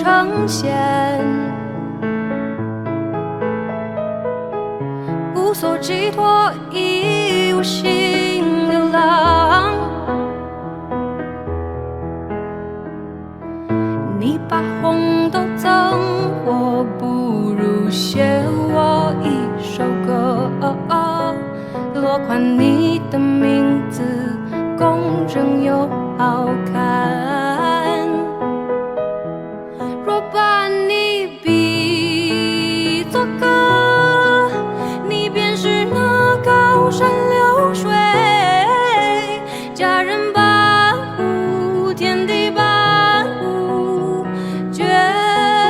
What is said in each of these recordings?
呈现，无所寄托，已无心流浪。你把红豆赠我，不如写我一首歌，落款你的名字，公正又好看。若把你比作歌，你便是那高山流水，佳人伴舞，天地伴舞，绝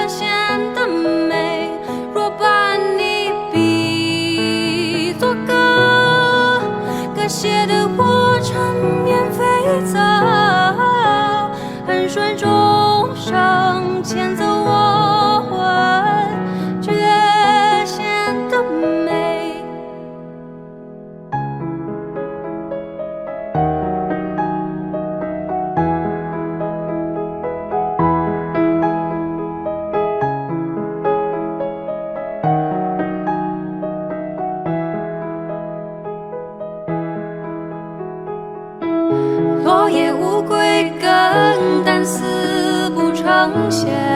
显的美。若把你比作歌，歌写的过程免费走，很顺钟声牵走我魂，绝显的美。落叶无归，更淡，死不成仙。